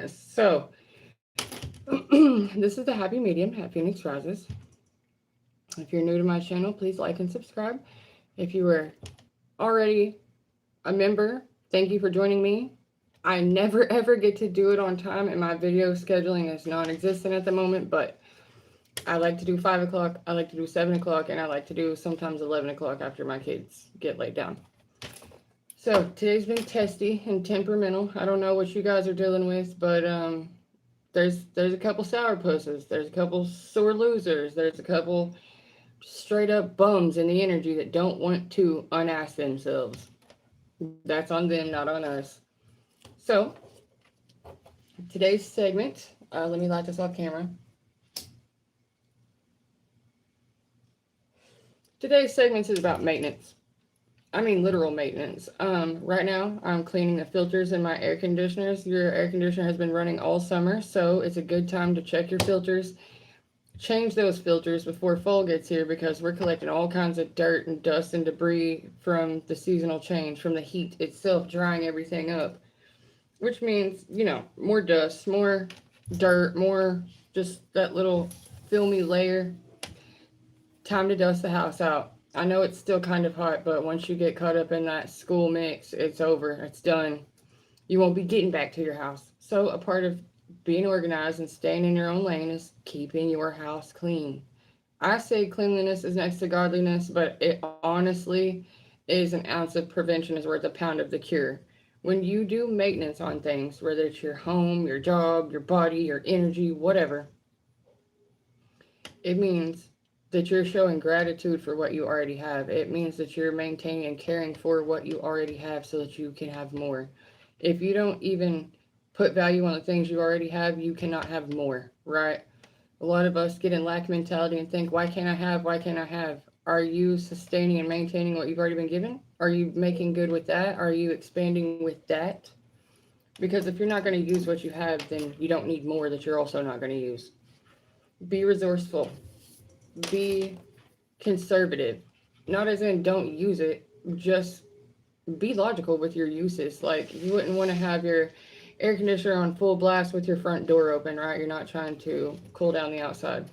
goodness. So, this is the Happy Medium at Phoenix Rises. If you're new to my channel, please like and subscribe. If you were already a member, thank you for joining me. I never ever get to do it on time, and my video scheduling is non-existent at the moment, but I like to do 5 o'clock, I like to do 7 o'clock, and I like to do sometimes 11 o'clock after my kids get laid down. So today's been testy and temperamental. I don't know what you guys are dealing with, but there's a couple sourpusses, there's a couple sore losers, there's a couple straight up bums in the energy that don't want to unask themselves. That's on them, not on us. So today's segment, let me light this off camera. Today's segment is about maintenance. I mean literal maintenance. Right now I'm cleaning the filters in my air conditioners. Your air conditioner has been running all summer, so it's a good time to check your filters. Change those filters before fall gets here, because we're collecting all kinds of dirt and dust and debris from the seasonal change, from the heat itself drying everything up. Which means, more dust, more dirt, more just that little filmy layer. Time to dust the house out. I know it's still kind of hot, but once you get caught up in that school mix, it's over. It's done. You won't be getting back to your house. So a part of being organized and staying in your own lane is keeping your house clean. I say cleanliness is next to godliness, but it honestly is an ounce of prevention is worth a pound of the cure. When you do maintenance on things, whether it's your home, your job, your body, your energy, whatever, it means that you're showing gratitude for what you already have. It means that you're maintaining and caring for what you already have so that you can have more. If you don't even put value on the things you already have, you cannot have more, right? A lot of us get in lack mentality and think, why can't I have? Why can't I have? Are you sustaining and maintaining what you've already been given? Are you making good with that? Are you expanding with that? Because if you're not going to use what you have, then you don't need more that you're also not going to use. Be resourceful. Be conservative. Not as in don't use it, just be logical with your uses. Like, you wouldn't want to have your air conditioner on full blast with your front door open, right? You're not trying to cool down the outside.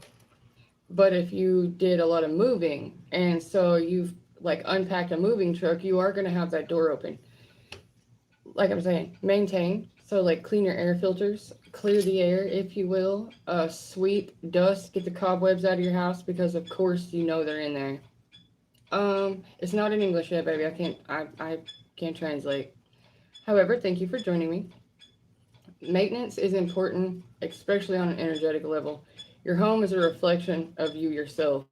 But if you did a lot of moving, and so you've like unpacked a moving truck, you are going to have that door open. Like I'm saying, maintain. So like clean your air filters, clear the air, if you will, sweep, dust, get the cobwebs out of your house, because of course you know they're in there. It's not in English yet, baby. I can't translate. However, thank you for joining me. Maintenance is important, especially on an energetic level. Your home is a reflection of you yourself.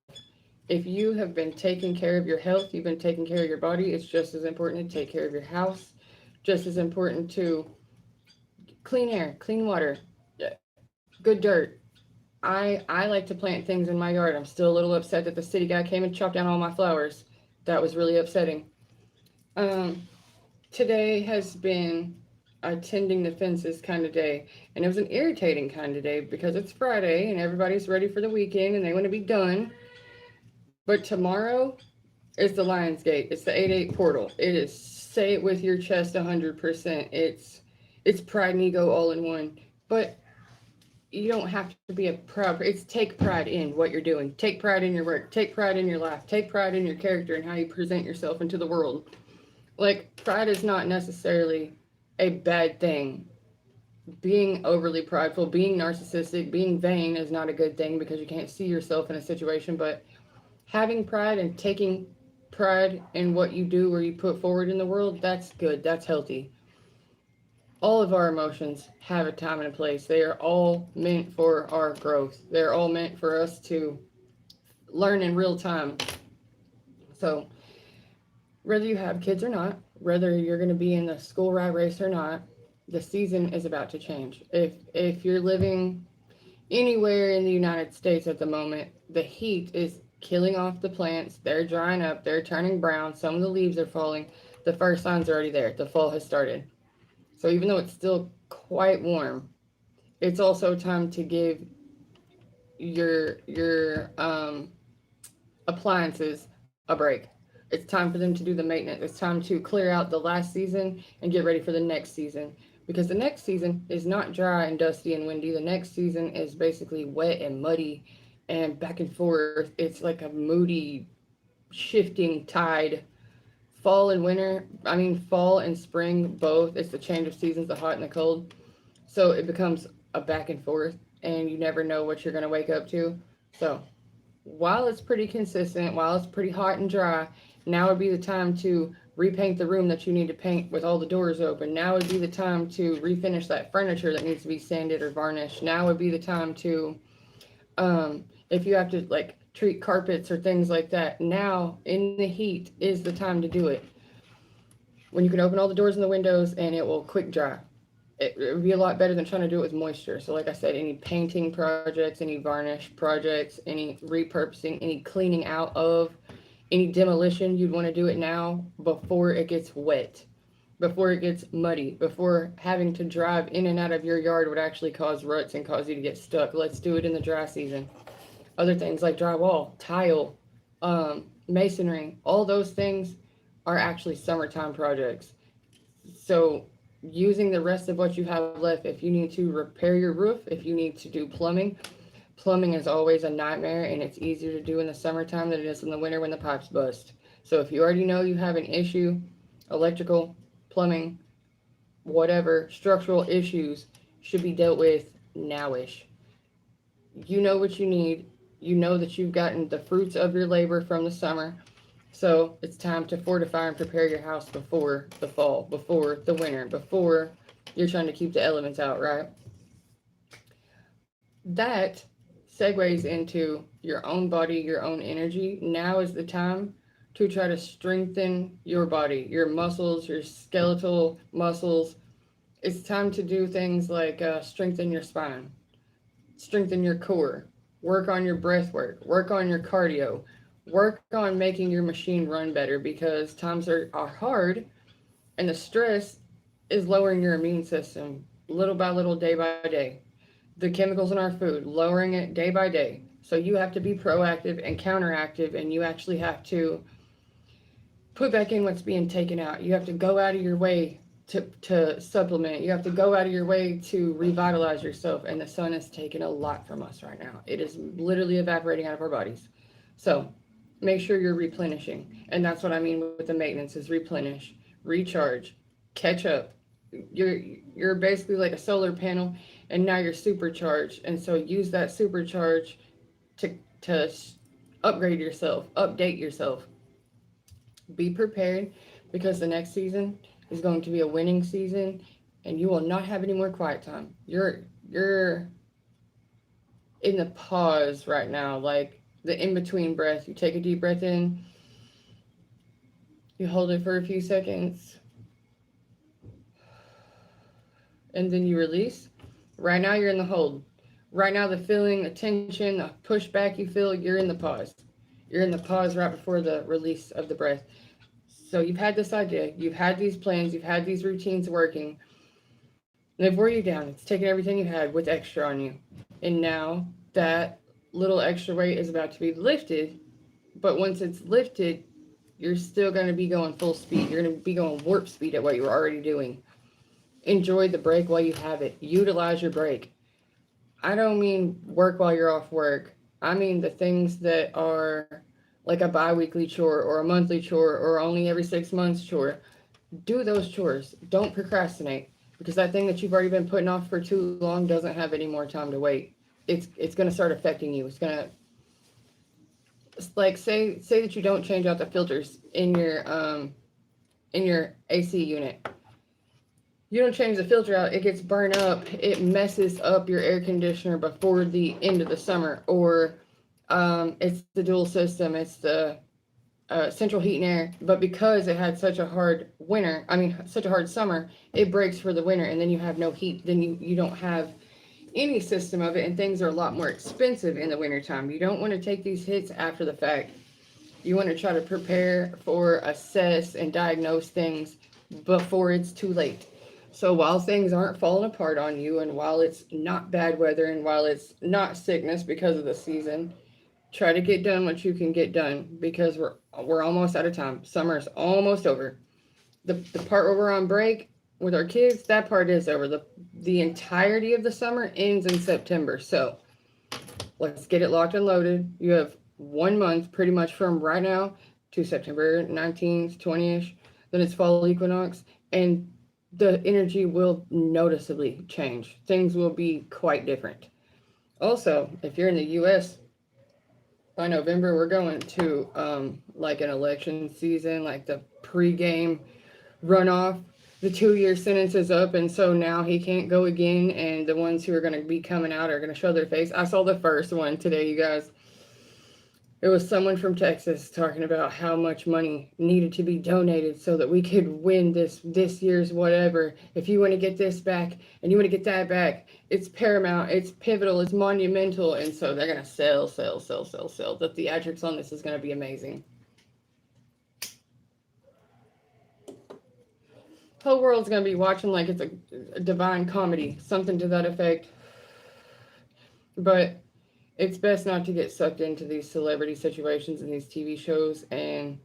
If you have been taking care of your health, you've been taking care of your body, it's just as important to take care of your house, just as important to clean air, clean water, good dirt. I like to plant things in my yard. I'm still a little upset that the city guy came and chopped down all my flowers. That was really upsetting. Um, Today has been a tending the fences kind of day, and it was an irritating kind of day because it's Friday and everybody's ready for the weekend and they want to be done. But tomorrow is the Lionsgate. It's the 8-8 portal. It is, say it with your chest 100%. It's pride and ego all in one. But you don't have to be a proud. It's take pride in what you're doing. Take pride in your work. Take pride in your life. Take pride in your character and how you present yourself into the world. Like, pride is not necessarily a bad thing. Being overly prideful, being narcissistic, being vain is not a good thing because you can't see yourself in a situation. But having pride and taking pride in what you do or you put forward in the world, that's good. That's healthy. All of our emotions have a time and a place. They are all meant for our growth. They're all meant for us to learn in real time. So whether you have kids or not, whether you're going to be in the school rat race or not, the season is about to change. If you're living anywhere in the United States at the moment, the heat is killing off the plants. They're drying up. They're turning brown. Some of the leaves are falling. The first signs are already there. The fall has started. So even though it's still quite warm, it's also time to give your appliances a break. It's time for them to do the maintenance. It's time to clear out the last season and get ready for the next season. because the next season is not dry and dusty and windy. The next season is basically wet and muddy and back and forth. It's like a moody, shifting tide. Fall and winter, I mean, fall and spring both. It's the change of seasons, the hot and the cold. So it becomes a back and forth, and you never know what you're going to wake up to. So while it's pretty consistent, while it's pretty hot and dry, now would be the time to repaint the room that you need to paint with all the doors open. Now would be the time to refinish that furniture that needs to be sanded or varnished. Now would be the time to, if you have to like treat carpets or things like that, now in the heat is the time to do it. When you can open all the doors and the windows and it will quick dry. It would be a lot better than trying to do it with moisture. So like I said, any painting projects, any varnish projects, any repurposing, any cleaning out of, any demolition, you'd want to do it now before it gets wet, before it gets muddy, before having to drive in and out of your yard would actually cause ruts and cause you to get stuck. Let's do it in the dry season. Other things like drywall, tile, masonry, all those things are actually summertime projects. So using the rest of what you have left, if you need to repair your roof, if you need to do plumbing, plumbing is always a nightmare, and it's easier to do in the summertime than it is in the winter when the pipes bust. So if you already know you have an issue, electrical, plumbing, whatever, structural issues should be dealt with nowish. You know what you need. You know that you've gotten the fruits of your labor from the summer. So it's time to fortify and prepare your house before the fall, before the winter, before you're trying to keep the elements out, right? That segues into your own body, your own energy. Now is the time to try to strengthen your body, your muscles, your skeletal muscles. It's time to do things like strengthen your spine, strengthen your core, work on your breath work on your cardio, work on making your machine run better because times are hard and the stress is lowering your immune system little by little, day by day. The chemicals in our food, lowering it day by day. So you have to be proactive and counteractive, and you actually have to put back in what's being taken out. You have to go out of your way to supplement. You have to go out of your way to revitalize yourself. And the sun is taking a lot from us right now. It is literally evaporating out of our bodies. So make sure you're replenishing. And that's what I mean with the maintenance is replenish, recharge, catch up. You're basically like a solar panel, and now you're supercharged. And so use that supercharge to upgrade yourself, update yourself. Be prepared because the next season is going to be a winning season, and you will not have any more quiet time. You're in the pause right now, like the in between breath. You take a deep breath in, you hold it for a few seconds, and then you release. Right now, you're in the hold. Right now, the feeling, the tension, the pushback you feel, you're in the pause. You're in the pause right before the release of the breath. So you've had this idea, you've had these plans, you've had these routines working. They've wore you down. It's taken everything you had with extra on you. And now that little extra weight is about to be lifted. But once it's lifted, you're still going to be going full speed. You're going to be going warp speed at what you were already doing. Enjoy the break while you have it. Utilize your break. I don't mean work while you're off work. I mean the things that are like a bi-weekly chore or a monthly chore or only every 6 months chore. Do those chores. Don't procrastinate, because that thing that you've already been putting off for too long doesn't have any more time to wait. It's going to start affecting you. It's going to, like, say that you don't change out the filters in your AC unit. You don't change the filter out, it gets burned up, it messes up your air conditioner before the end of the summer. Or it's the dual system, it's the central heat and air, but because it had such a hard winter, such a hard summer, it breaks for the winter, and then you have no heat. Then you don't have any system of it, and things are a lot more expensive in the wintertime. You don't want to take these hits after the fact. You want to try to prepare for, assess, and diagnose things before it's too late. So while things aren't falling apart on you, and while it's not bad weather, and while it's not sickness because of the season, try to get done what you can get done, because we're almost out of time. Summer's almost over. The part where we're on break, With our kids, that part is over. The entirety of the summer ends in September. So let's get it locked and loaded. You have 1 month pretty much from right now to September 19th, 20ish. Then it's fall equinox. And the energy will noticeably change. Things will be quite different. Also, if you're in the US, by November, we're going to like an election season, like the pregame runoff. The 2 year sentence is up, and so now he can't go again. And the ones who are going to be coming out are going to show their face. I saw the first one today, you guys. It was someone from Texas talking about how much money needed to be donated so that we could win this year's whatever. If you want to get this back and you want to get that back, it's paramount, it's pivotal, it's monumental, and so they're gonna sell, sell, sell, sell, sell. The theatrics on this is gonna be amazing. The whole world's gonna be watching like it's a divine comedy, something to that effect. But it's best not to get sucked into these celebrity situations and these TV shows. And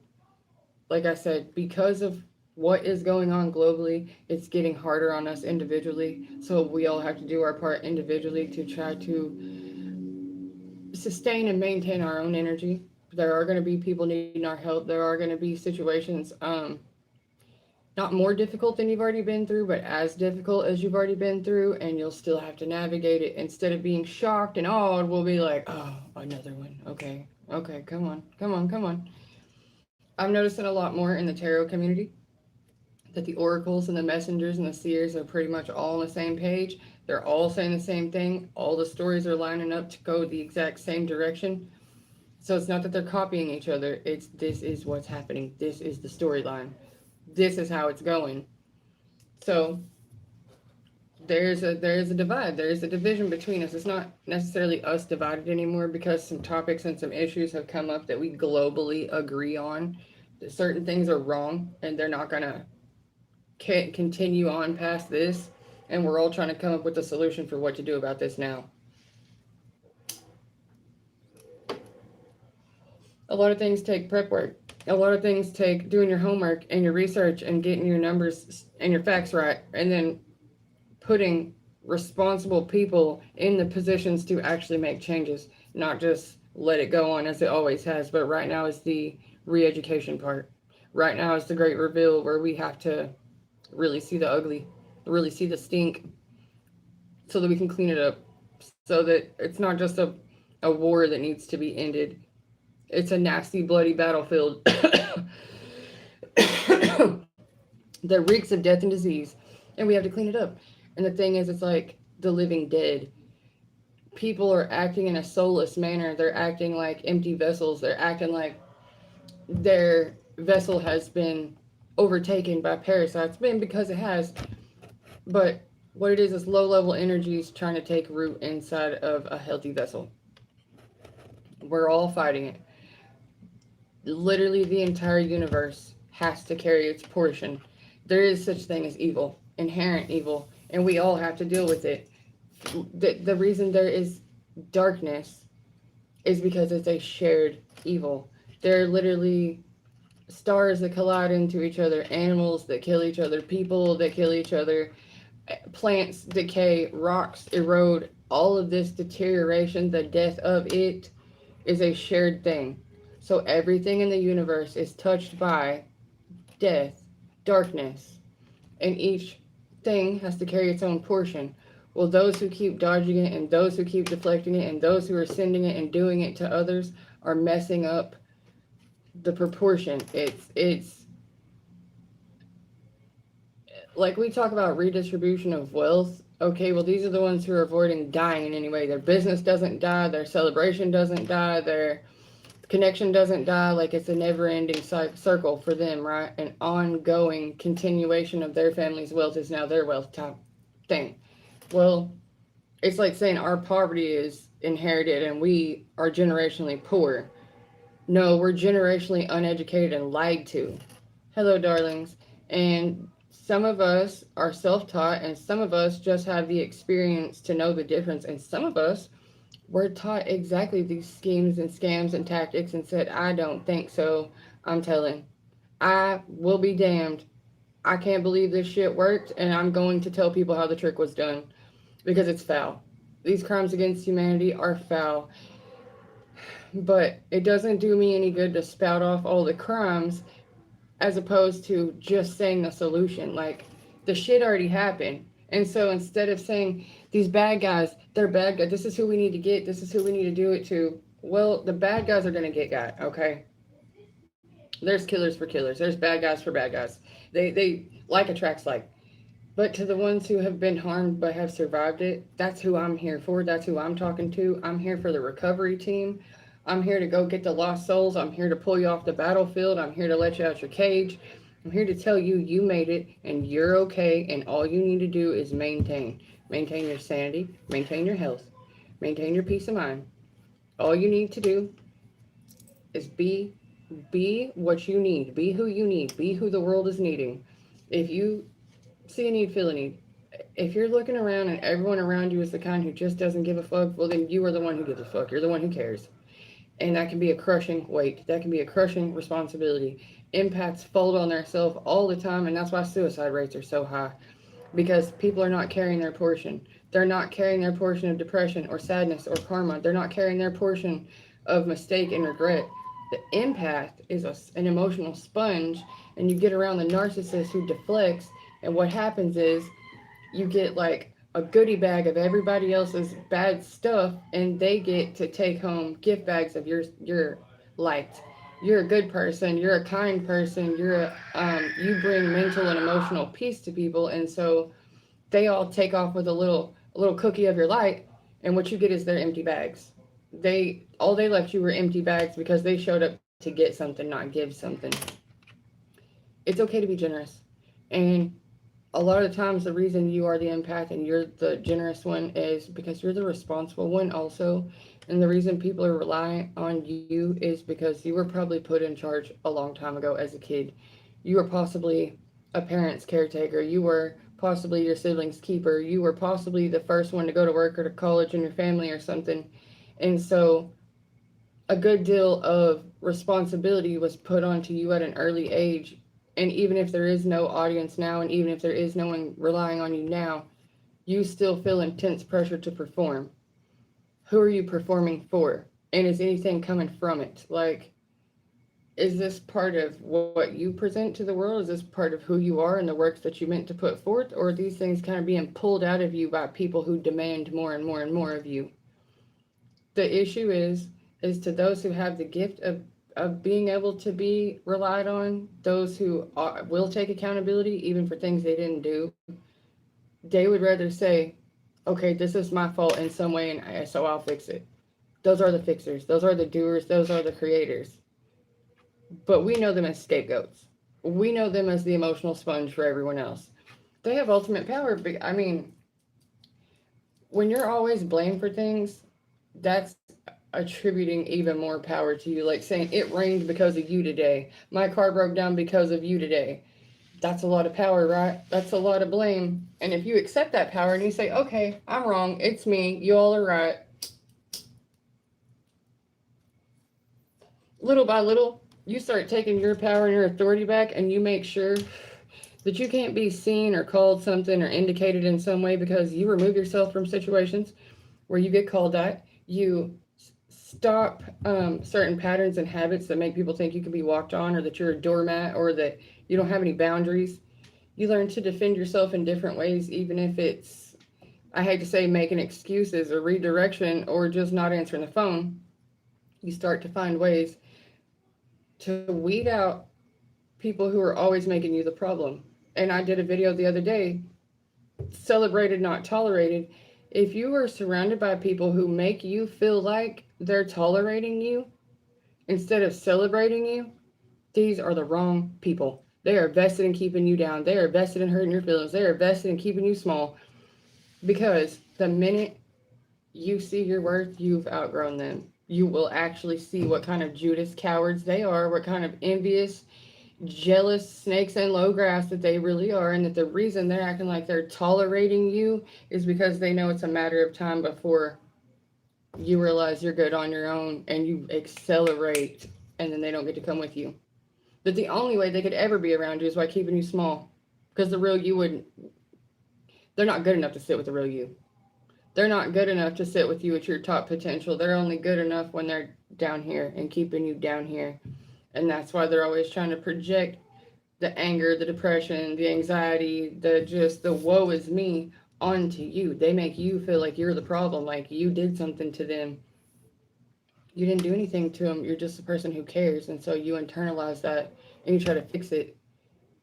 like I said, because of what is going on globally, it's getting harder on us individually. So we all have to do our part individually to try to sustain and maintain our own energy. There are going to be people needing our help. There are going to be situations, not more difficult than you've already been through, but as difficult as you've already been through, and you'll still have to navigate it. Instead of being shocked and awed, we'll be like, oh, another one. Okay, okay, come on, come on, come on. I'm noticing a lot more in the tarot community that the oracles and the messengers and the seers are pretty much all on the same page. They're all saying the same thing. All the stories are lining up to go the exact same direction. So it's not that they're copying each other. It's this is what's happening. This is the storyline. This is how it's going. So there's a divide. There's a division between us. It's not necessarily us divided anymore because some topics and some issues have come up that we globally agree on. That certain things are wrong and they're not gonna continue on past this. And we're all trying to come up with a solution for what to do about this now. A lot of things take prep work. A lot of things take doing your homework and your research and getting your numbers and your facts right, and then putting responsible people in the positions to actually make changes, not just let it go on as it always has. But right now is the re-education part. Right now is the great reveal where we have to really see the ugly, really see the stink, so that we can clean it up, so that it's not just a war that needs to be ended. It's a nasty, bloody battlefield that reeks of death and disease, and we have to clean it up. And the thing is, it's like the living dead. People are acting in a soulless manner. They're acting like empty vessels. They're acting like their vessel has been overtaken by parasites. Been because it has. But what it is low level energies trying to take root inside of a healthy vessel. We're all fighting it. Literally, the entire universe has to carry its portion. There is such thing as evil, inherent evil, and we all have to deal with it. The reason there is darkness is because it's a shared evil. There are literally stars that collide into each other, animals that kill each other, people that kill each other, plants decay, rocks erode. All of this deterioration, the death of it, is a shared thing. So everything in the universe is touched by death, darkness, and each thing has to carry its own portion. Well, those who keep dodging it and those who keep deflecting it and those who are sending it and doing it to others are messing up the proportion. It's like we talk about redistribution of wealth. Okay, well, these are the ones who are avoiding dying in any way. Their business doesn't die, their celebration doesn't die, their connection doesn't die. Like, it's a never-ending circle for them, right? An ongoing continuation of their family's wealth is now their wealth type thing. Well, it's like saying our poverty is inherited and we are generationally poor. No, we're generationally uneducated and lied to. Hello, darlings. And some of us are self-taught, and some of us just have the experience to know the difference, and some of us were taught exactly these schemes and scams and tactics and said, I don't think so. I'm telling. I will be damned. I can't believe this shit worked, and I'm going to tell people how the trick was done because it's foul. These crimes against humanity are foul, but it doesn't do me any good to spout off all the crimes as opposed to just saying the solution. Like, the shit already happened. And so instead of saying these bad guys, they're bad guys, this is who we need to get, this is who we need to do it to. Well, the bad guys are gonna get got, okay? There's killers for killers. There's bad guys for bad guys. They like attracts like. But to the ones who have been harmed but have survived it, that's who I'm here for. That's who I'm talking to. I'm here for the recovery team. I'm here to go get the lost souls. I'm here to pull you off the battlefield. I'm here to let you out your cage. I'm here to tell you you made it and you're okay, and all you need to do is maintain. Maintain your sanity, maintain your health, maintain your peace of mind. All you need to do is be what you need. Be who you need. Be who the world is needing. If you see a need, feel a need. If you're looking around and everyone around you is the kind who just doesn't give a fuck, well, then you are the one who gives a fuck. You're the one who cares. And that can be a crushing weight. That can be a crushing responsibility. Empaths fold on themselves all the time, and that's why suicide rates are so high. Because people are not carrying their portion. They're not carrying their portion of depression or sadness or karma. They're not carrying their portion of mistake and regret. The empath is an emotional sponge, and you get around the narcissist who deflects, and what happens is you get like a goodie bag of everybody else's bad stuff, and they get to take home gift bags of your liked. You're a good person. You're a kind person. You bring mental and emotional peace to people, and so they all take off with a little cookie of your light, and what you get is their empty bags. They left you were empty bags because they showed up to get something, not give something. It's okay to be generous, and a lot of the times the reason you are the empath and you're the generous one is because you're the responsible one also. And the reason people are relying on you is because you were probably put in charge a long time ago as a kid. You were possibly a parent's caretaker. You were possibly your sibling's keeper. You were possibly the first one to go to work or to college in your family or something. And so a good deal of responsibility was put onto you at an early age. And even if there is no audience now, and even if there is no one relying on you now, you still feel intense pressure to perform. Who are you performing for? And is anything coming from it? Like, is this part of what you present to the world? Is this part of who you are and the works that you meant to put forth? Or are these things kind of being pulled out of you by people who demand more and more and more of you? The issue is to those who have the gift of being able to be relied on, those who will take accountability even for things they didn't do, they would rather say, okay, this is my fault in some way, and so I'll fix it. Those are the fixers. Those are the doers. Those are the creators. But we know them as scapegoats. We know them as the emotional sponge for everyone else. They have ultimate power. I mean, when you're always blamed for things, that's attributing even more power to you. Like saying, it rained because of you today. My car broke down because of you today. That's a lot of power, right? That's a lot of blame. And if you accept that power and you say, okay, I'm wrong, it's me, you all are right, little by little, you start taking your power and your authority back, and you make sure that you can't be seen or called something or indicated in some way because you remove yourself from situations where you get called at. You stop certain patterns and habits that make people think you can be walked on, or that you're a doormat, or that you don't have any boundaries. You learn to defend yourself in different ways, even if it's, I hate to say, making excuses or redirection or just not answering the phone. You start to find ways to weed out people who are always making you the problem. And I did a video the other day, celebrated, not tolerated. If you are surrounded by people who make you feel like they're tolerating you instead of celebrating you, these are the wrong people. They are vested in keeping you down. They are vested in hurting your feelings. They are vested in keeping you small, because the minute you see your worth, you've outgrown them. You will actually see what kind of Judas cowards they are, what kind of envious, jealous snakes in low grass that they really are, and that the reason they're acting like they're tolerating you is because they know it's a matter of time before you realize you're good on your own and you accelerate, and then they don't get to come with you. That the only way they could ever be around you is by keeping you small. Because the real you wouldn't, they're not good enough to sit with the real you. They're not good enough to sit with you at your top potential. They're only good enough when they're down here and keeping you down here. And that's why they're always trying to project the anger, the depression, the anxiety, the woe is me onto you. They make you feel like you're the problem, like you did something to them. You didn't do anything to them. You're just a person who cares. And so you internalize that and you try to fix it,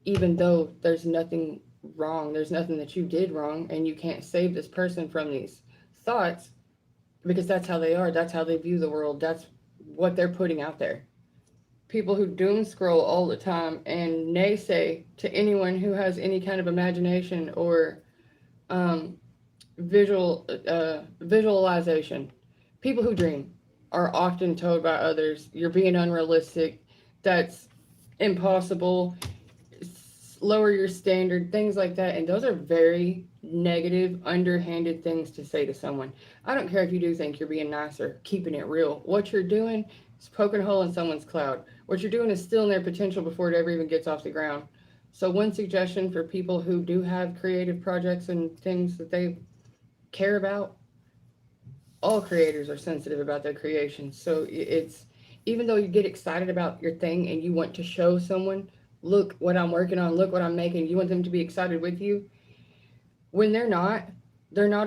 even though there's nothing wrong. There's nothing that you did wrong. And you can't save this person from these thoughts because that's how they are. That's how they view the world. That's what they're putting out there. People who doom scroll all the time and naysay to anyone who has any kind of imagination or um, visualization. People who dream are often told by others, "You're being unrealistic. That's impossible. Lower your standard." Things like that, and those are very negative, underhanded things to say to someone. I don't care if you do think you're being nicer, keeping it real. What you're doing is poking a hole in someone's cloud. What you're doing is stealing their potential before it ever even gets off the ground. So one suggestion for people who do have creative projects and things that they care about, all creators are sensitive about their creations. So it's, even though you get excited about your thing and you want to show someone, look what I'm working on, look what I'm making, you want them to be excited with you. When they're not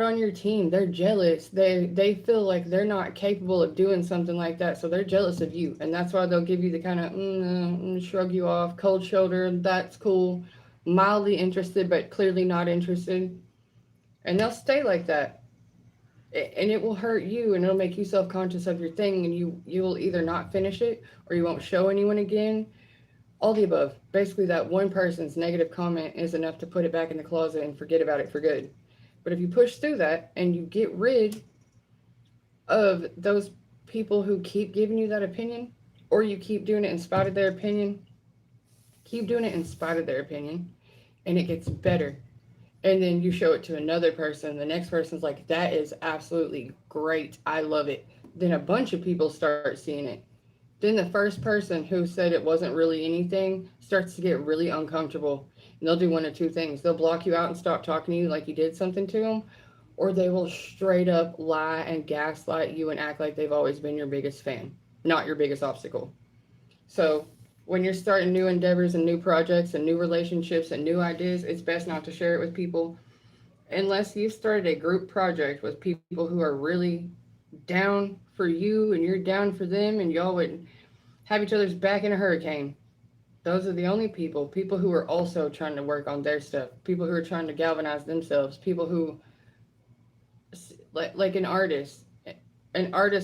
on your team. They're jealous. They feel like they're not capable of doing something like that. So they're jealous of you. And that's why they'll give you the kind of shrug you off, cold shoulder, that's cool, mildly interested, but clearly not interested. And they'll stay like that, and it will hurt you, and it'll make you self-conscious of your thing, and you'll either not finish it or you won't show anyone again. All the above. Basically, that one person's negative comment is enough to put it back in the closet and forget about it for good. But if you push through that and you get rid of those people who keep giving you that opinion, or you keep doing it in spite of their opinion, keep doing it in spite of their opinion, and it gets better. And then you show it to another person, the next person's like, that is absolutely great, I love it. Then a bunch of people start seeing it. Then the first person who said it wasn't really anything starts to get really uncomfortable, and they'll do one of two things: they'll block you out and stop talking to you like you did something to them, or they will straight up lie and gaslight you and act like they've always been your biggest fan, not your biggest obstacle. So when you're starting new endeavors and new projects and new relationships and new ideas, it's best not to share it with people unless you've started a group project with people who are really down for you and you're down for them and y'all would have each other's back in a hurricane. Those are the only people who are also trying to work on their stuff, people who are trying to galvanize themselves, people who, like an artist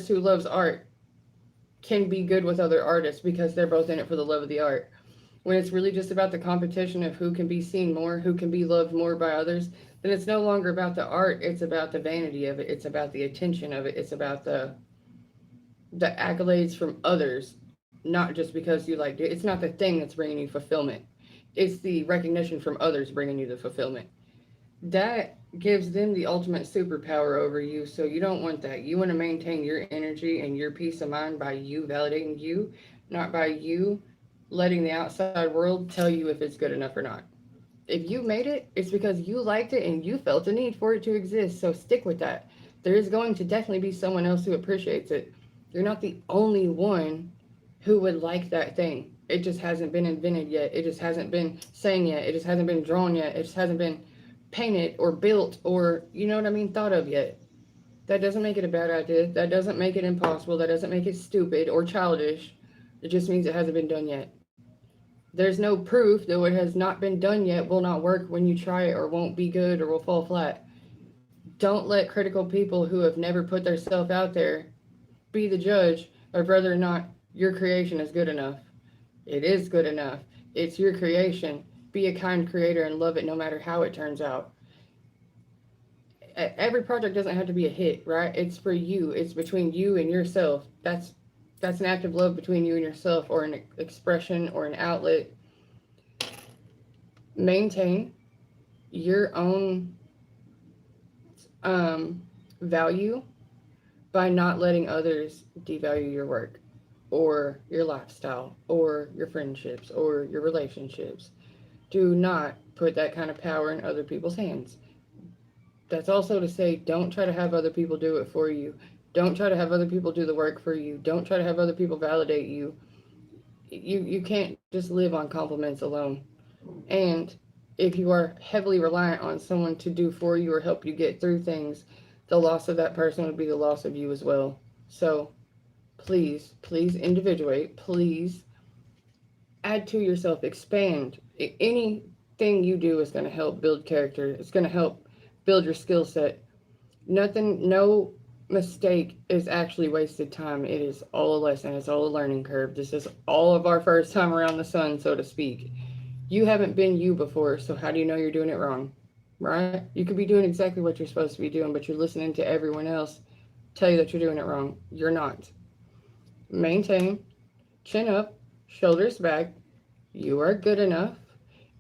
who loves art can be good with other artists because they're both in it for the love of the art. When it's really just about the competition of who can be seen more, who can be loved more by others, then it's no longer about the art, it's about the vanity of it, it's about the attention of it, it's about the accolades from others, not just because you liked it. It's not the thing that's bringing you fulfillment. It's the recognition from others bringing you the fulfillment. That gives them the ultimate superpower over you. So you don't want that. You want to maintain your energy and your peace of mind by you validating you, not by you letting the outside world tell you if it's good enough or not. If you made it, it's because you liked it and you felt a need for it to exist. So stick with that. There is going to definitely be someone else who appreciates it. You're not the only one who would like that thing. It just hasn't been invented yet. It just hasn't been sang yet. It just hasn't been drawn yet. It just hasn't been painted or built or, you know what I mean, thought of yet. That doesn't make it a bad idea. That doesn't make it impossible. That doesn't make it stupid or childish. It just means it hasn't been done yet. There's no proof that what has not been done yet will not work when you try it or won't be good or will fall flat. Don't let critical people who have never put themselves out there be the judge of whether or not your creation is good enough. It is good enough. It's your creation. Be a kind creator and love it no matter how it turns out. Every project doesn't have to be a hit, right? It's for you. It's between you and yourself. That's an act of love between you and yourself, or an expression or an outlet. Maintain your own value by not letting others devalue your work or your lifestyle or your friendships or your relationships. Do not put that kind of power in other people's hands. That's also to say, don't try to have other people do it for you. Don't try to have other people do the work for you. Don't try to have other people validate you. You can't just live on compliments alone. And if you are heavily reliant on someone to do for you or help you get through things, the loss of that person would be the loss of you as well. So please, please individuate. Please add to yourself, expand. Anything you do is going to help build character. It's going to help build your skill set. Nothing, no mistake is actually wasted time. It is all a lesson. It's all a learning curve. This is all of our first time around the sun, so to speak. You haven't been you before, so how do you know you're doing it wrong? Right? You could be doing exactly what you're supposed to be doing, but you're listening to everyone else tell you that you're doing it wrong. You're not. Maintain, chin up, shoulders back. You are good enough,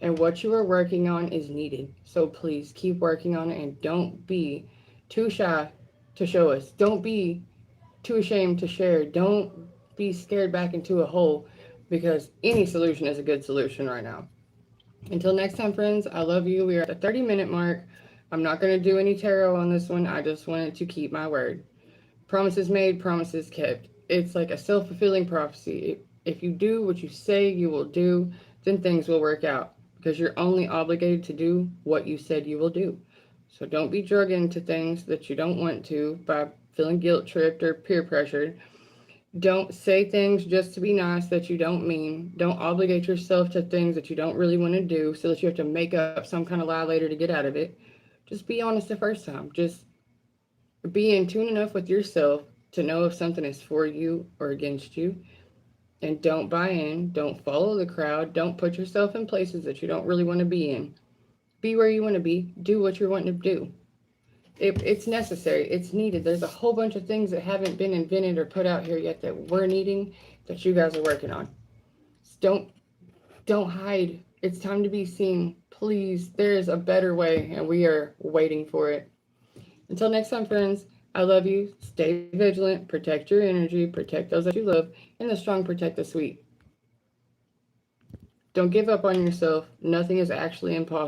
and what you are working on is needed. So please keep working on it and don't be too shy to show us. Don't be too ashamed to share. Don't be scared back into a hole because any solution is a good solution right now. Until next time, friends, I love you. We are at the 30-minute mark. I'm not going to do any tarot on this one. I just wanted to keep my word. Promises made, promises kept. It's like a self-fulfilling prophecy. If you do what you say you will do, then things will work out because you're only obligated to do what you said you will do. So don't be drugged into things that you don't want to by feeling guilt tripped or peer pressured. Don't say things just to be nice that you don't mean. Don't obligate yourself to things that you don't really want to do so that you have to make up some kind of lie later to get out of it. Just be honest the first time. Just be in tune enough with yourself to know if something is for you or against you. And don't buy in. Don't follow the crowd. Don't put yourself in places that you don't really want to be in. Be where you want to be. Do what you're wanting to do. It's necessary. It's needed. There's a whole bunch of things that haven't been invented or put out here yet that we're needing that you guys are working on. So don't hide. It's time to be seen. Please, there is a better way, and we are waiting for it. Until next time, friends, I love you. Stay vigilant. Protect your energy. Protect those that you love. And the strong protect the sweet. Don't give up on yourself. Nothing is actually impossible.